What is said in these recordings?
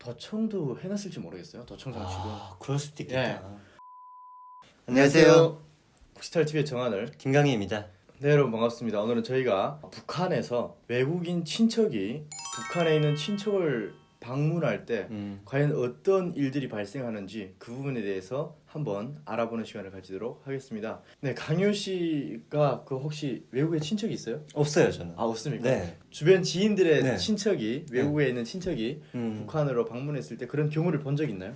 도청도 해놨을지 모르겠어요. 도청 장치도. 그럴 수도 있겠다. 예. 안녕하세요. 푸시탈TV의 정하늘. 김강희입니다. 네, 여러분 반갑습니다. 오늘은 저희가 북한에서 외국인 친척이 북한에 있는 친척을 방문할 때 과연 어떤 일들이 발생하는지 그 부분에 대해서 한번 알아보는 시간을 가지도록 하겠습니다. 네, 강효 씨가 혹시 외국에 친척이 있어요? 없어요, 저는. 아, 없습니까? 네. 주변 지인들의 네. 친척이 외국에 있는 친척이 북한으로 방문했을 때 그런 경우를 본 적 있나요?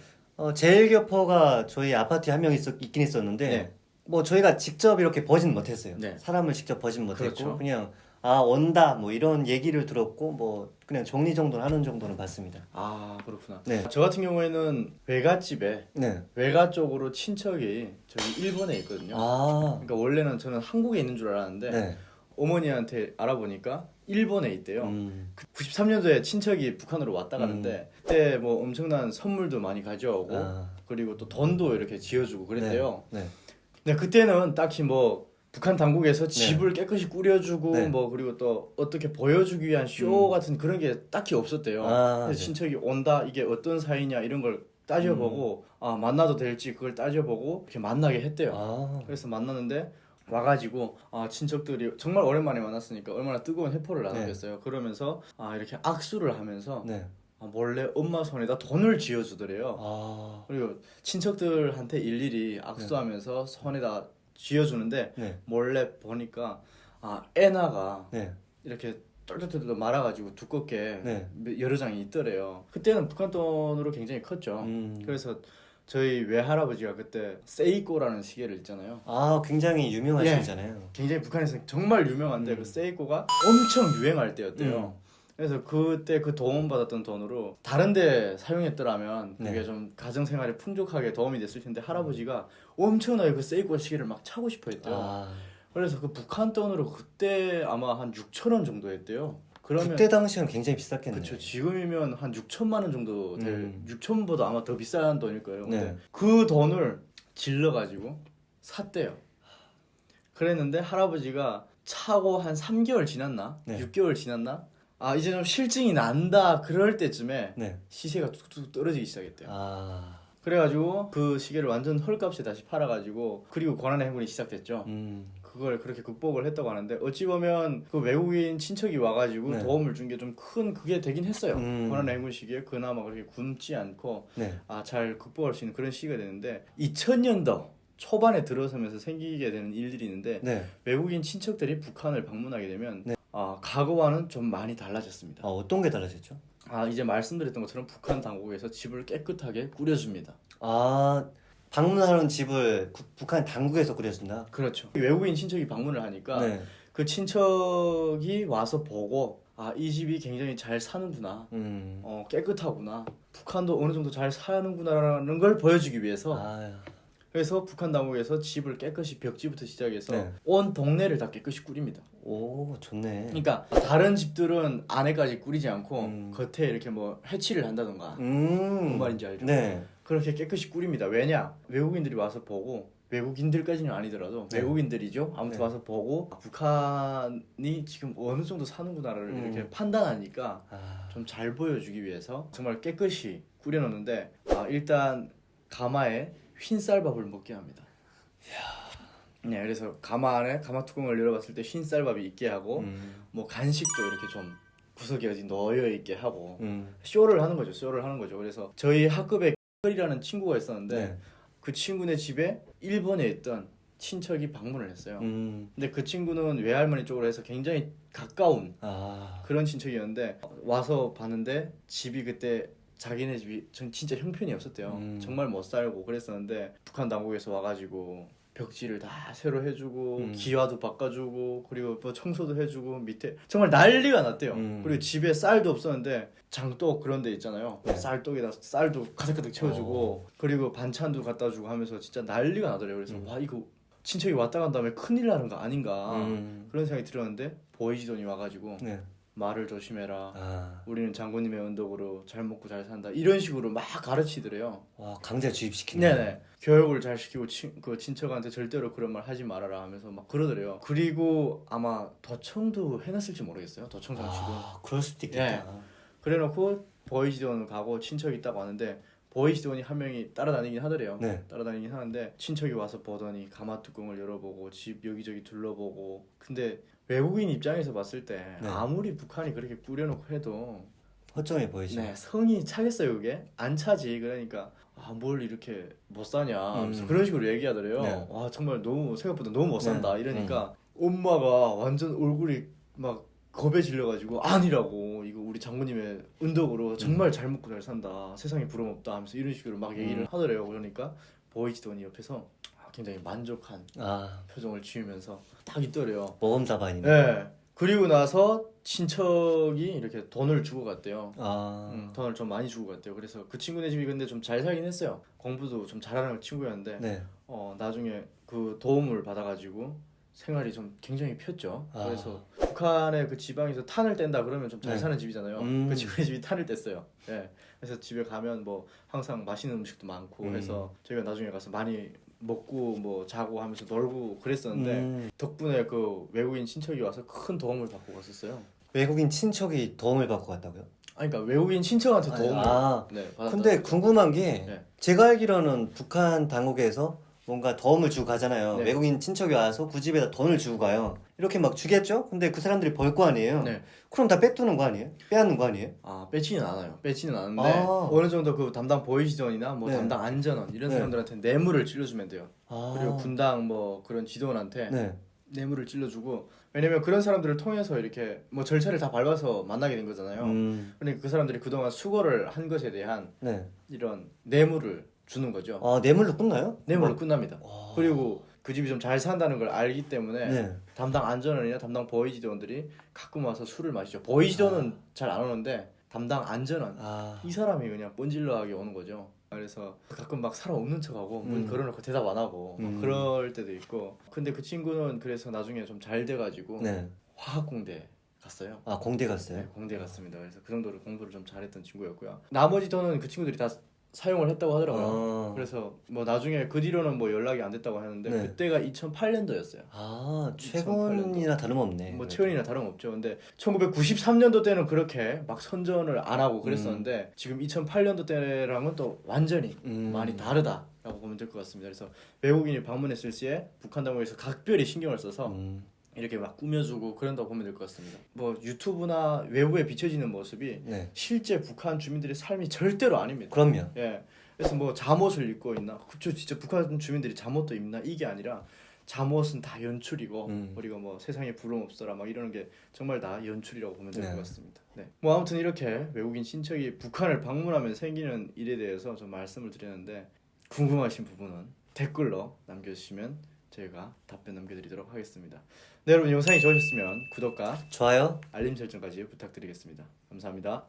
제일교포가 저희 아파트에 한 명 있긴 있었는데 네. 뭐 저희가 직접 이렇게 보진 못했어요. 네. 사람을 직접 보진 못했고 그렇죠. 그냥 온다 뭐 이런 얘기를 들었고 뭐 그냥 정리 정도는 하는 정도는 봤습니다. 아, 그렇구나. 네. 저 같은 경우에는 외갓집에 네. 외가 쪽으로 친척이 저기 일본에 있거든요. 그러니까 원래는 저는 한국에 있는 줄 알았는데 네. 어머니한테 알아보니까 일본에 있대요. 음. 93년도에 친척이 북한으로 왔다 가는데 그때 뭐 엄청난 선물도 많이 가져오고 그리고 또 돈도 이렇게 지어주고 그랬대요. 네. 근데 그때는 딱히 뭐 북한 당국에서 집을 깨끗이 꾸려주고 네. 뭐 그리고 또 어떻게 보여주기 위한 쇼 같은 그런 게 딱히 없었대요. 그래서 네. 친척이 온다, 이게 어떤 사이냐 이런 걸 따져보고 만나도 될지 그걸 따져보고 이렇게 만나게 했대요. 그래서 만났는데 와가지고 친척들이 정말 오랜만에 만났으니까 얼마나 뜨거운 회포를 나눴겠어요. 그러면서 이렇게 악수를 하면서 네. 몰래 엄마 손에다 돈을 쥐어주더래요. 그리고 친척들한테 일일이 악수하면서 손에다 쥐어주는데 네. 몰래 보니까 에나가 네. 이렇게 똘똘똘 말아가지고 두껍게 네. 여러 장이 있더래요. 그때는 북한 돈으로 굉장히 컸죠. 그래서 저희 외할아버지가 그때 세이코라는 시계를 있잖아요. 굉장히 유명하시잖아요. 굉장히 북한에서 정말 유명한데 그 세이코가 엄청 유행할 때였대요. 그래서 그때 그 도움 받았던 돈으로 다른 데 사용했더라면 그게 좀 가정생활에 풍족하게 도움이 됐을 텐데 할아버지가 엄청나게 그 세이코 시계를 막 차고 싶어 했대요. 그래서 그 북한 돈으로 그때 아마 한 6,000원 정도 했대요. 그러면 그때 당시엔 굉장히 비쌌겠네요. 그렇죠. 지금이면 한 6천만 원 정도 될 6천보다 아마 더 비싼 돈일 거예요. 근데 네. 그 돈을 질러가지고 샀대요. 그랬는데 할아버지가 차고 한 3개월 지났나? 네. 6개월 지났나? 이제 좀 실증이 난다 그럴 때쯤에 네. 시세가 툭툭 떨어지기 시작했대요. 그래가지고 그 시계를 완전 헐값에 다시 팔아가지고 그리고 고난의 행군이 시작됐죠. 그걸 그렇게 극복을 했다고 하는데 어찌 보면 그 외국인 친척이 와가지고 도움을 준 게 좀 큰 그게 되긴 했어요. 고난의 행군 시기에 그나마 그렇게 굶지 않고 잘 극복할 수 있는 그런 시기가 되는데 2000년도 초반에 들어서면서 생기게 되는 일들이 있는데 외국인 친척들이 북한을 방문하게 되면 과거와는 좀 많이 달라졌습니다. 어떤 게 달라졌죠? 이제 말씀드렸던 것처럼 북한 당국에서 집을 깨끗하게 꾸려줍니다. 방문하는 집을 북한 당국에서 꾸려준다? 그렇죠. 외국인 친척이 방문을 하니까 그 친척이 와서 보고 이 집이 굉장히 잘 사는구나, 깨끗하구나, 북한도 어느 정도 잘 사는구나라는 걸 보여주기 위해서 그래서 북한 당국에서 집을 깨끗이 벽지부터 시작해서 온 동네를 다 깨끗이 꾸립니다. 오, 좋네. 그러니까 다른 집들은 안에까지 꾸리지 않고 겉에 이렇게 뭐 해치를 한다던가 뭔 말인지 알죠? 네. 그렇게 깨끗이 꾸립니다. 왜냐? 외국인들이 와서 보고, 외국인들까지는 아니더라도 외국인들이죠. 아무튼 와서 보고 북한이 지금 어느 정도 사는구나를 이렇게 판단하니까 좀 잘 보여주기 위해서 정말 깨끗이 꾸려놓는데 일단 가마에 흰쌀밥을 먹게 합니다. 네, 그래서 가마 안에 가마 뚜껑을 열어봤을 때 흰쌀밥이 있게 하고 뭐 간식도 이렇게 좀 구석에 어디 넣어 있게 하고 쇼를 하는 거죠. 그래서 저희 학급에 이라는 친구가 있었는데 그 친구네 집에 일본에 있던 친척이 방문을 했어요. 근데 그 친구는 외할머니 쪽으로 해서 굉장히 가까운 그런 친척이었는데 와서 봤는데 집이 그때 자기네 집이 전 진짜 형편이 없었대요. 정말 못 살고 그랬었는데 북한 당국에서 와가지고 벽지를 다 새로 해주고 기와도 바꿔주고 그리고 뭐 청소도 해주고 밑에 정말 난리가 났대요. 그리고 집에 쌀도 없었는데 장독 그런 데 있잖아요. 쌀독에다 쌀도 가득가득 채워주고 그리고 반찬도 갖다 주고 하면서 진짜 난리가 나더래요. 그래서 와, 이거 친척이 왔다 간 다음에 큰일 나는 거 아닌가 그런 생각이 들었는데 보이지돈이 와가지고 말을 조심해라. 우리는 장군님의 언덕으로 잘 먹고 잘 산다. 이런 식으로 막 가르치더래요. 강제 주입시키네. 네네. 교육을 잘 시키고 그 친척한테 절대로 그런 말 하지 말아라 하면서 막 그러더래요. 그리고 아마 도청도 해놨을지 모르겠어요. 도청 장치도. 그럴 수도 있겠다. 그래놓고 보이시돈 가고 친척이 있다고 하는데 보이시돈이 한 명이 따라다니긴 하더래요. 네. 따라다니긴 하는데 친척이 와서 보더니 가마 뚜껑을 열어보고 집 여기저기 둘러보고. 근데 외국인 입장에서 봤을 때 네. 아무리 북한이 그렇게 꾸려놓고 해도 허점해 보이죠. 네, 성이 차겠어요 그게? 안 차지. 그러니까 뭘 이렇게 못 사냐 하면서 그런 식으로 얘기하더래요. 네. 와 정말 너무 생각보다 너무 못 산다 네. 이러니까 엄마가 완전 얼굴이 막 겁에 질려가지고 아니라고 이거 우리 장모님의 은덕으로 정말 잘 먹고 잘 산다 세상에 부러움없다 하면서 이런 식으로 막 얘기를 하더래요. 그러니까 보이지돈이 옆에서 굉장히 만족한 아, 표정을 지으면서 딱 있더래요. 모험자반이네. 네. 그리고 나서 친척이 이렇게 돈을 주고 갔대요. 아, 돈을 좀 많이 주고 갔대요. 그래서 그 친구네 집이 근데 좀 잘 살긴 했어요. 공부도 좀 잘하는 친구였는데 네. 나중에 그 도움을 받아가지고 생활이 좀 굉장히 폈죠. 아. 그래서 북한의 그 지방에서 탄을 뗀다 그러면 좀 잘 네. 사는 집이잖아요. 그 친구네 집이 탄을 뗐어요. 예. 그래서 집에 가면 뭐 항상 맛있는 음식도 많고 해서 저희가 나중에 가서 많이 먹고 뭐 자고 하면서 놀고 그랬었는데 덕분에 그 외국인 친척이 와서 큰 도움을 받고 갔었어요. 외국인 친척이 도움을 받고 갔다고요? 아니 그러니까 외국인 친척한테 도움을 받았다. 근데 궁금한 게 네. 제가 알기로는 북한 당국에서 뭔가 도움을 주고 가잖아요. 네. 외국인 친척이 와서 그 집에다 돈을 주고 가요. 이렇게 막 주겠죠? 근데 그 사람들이 벌 거 아니에요? 네. 그럼 다 빼두는 거 아니에요? 빼앗는 거 아니에요? 빼지는 않아요. 빼지는 않은데 아. 어느 정도 그 담당 보이시전이나 뭐 네. 담당 안전원 이런 네. 사람들한테 뇌물을 찔러주면 돼요. 아. 그리고 군당 뭐 그런 지도원한테 네. 뇌물을 찔러주고 왜냐면 그런 사람들을 통해서 이렇게 뭐 절차를 다 밟아서 만나게 된 거잖아요. 그러니까 그 사람들이 그동안 수고를 한 것에 대한 네. 이런 뇌물을 주는 거죠. 아, 뇌물로 끝나요? 뇌물로 뭐. 끝납니다. 와. 그리고 그 집이 좀 잘 산다는 걸 알기 때문에 네. 담당 안전원이나 담당 보이지원들이 가끔 와서 술을 마시죠. 보이지원은 잘 안 오는데 담당 안전원 아. 이 사람이 그냥 뻔질러하게 오는 거죠. 그래서 가끔 막 사람 없는 척하고 문 걸어놓고 대답 안 하고 막 그럴 때도 있고. 근데 그 친구는 그래서 나중에 좀 잘 돼가지고 네. 화학공대 갔어요. 아, 공대 갔어요? 네, 공대 갔습니다. 그래서 그 정도로 공부를 좀 잘했던 친구였고요. 나머지 돈은 그 친구들이 다 사용을 했다고 하더라고요. 그래서 뭐 나중에 그 뒤로는 뭐 연락이 안 됐다고 하는데 네. 그때가 2008년도였어요. 아, 최근이나 다름없네. 뭐 최근이나 다름없죠. 근데 1993년도 때는 그렇게 막 선전을 안 하고 그랬었는데 지금 2008년도 때랑은 또 완전히 많이 다르다라고 보면 될 것 같습니다. 그래서 외국인이 방문했을 시에 북한 당국에서 각별히 신경을 써서 이렇게 막 꾸며주고 그런다고 보면 될 것 같습니다. 뭐 유튜브나 외부에 비춰지는 모습이 네. 실제 북한 주민들의 삶이 절대로 아닙니다. 그럼요. 예. 그래서 뭐 잠옷을 입고 있나? 그쵸, 진짜 북한 주민들이 잠옷도 입나? 이게 아니라 잠옷은 다 연출이고 그리고 뭐 세상에 부러움 없어라 막 이러는 게 정말 다 연출이라고 보면 될 것 네. 같습니다. 네. 뭐 아무튼 이렇게 외국인 친척이 북한을 방문하면 생기는 일에 대해서 좀 말씀을 드렸는데 궁금하신 부분은 댓글로 남겨주시면 저희가 답변 남겨드리도록 하겠습니다. 네, 여러분 영상이 좋으셨으면 구독과 좋아요. 알림 설정까지 부탁드리겠습니다. 감사합니다.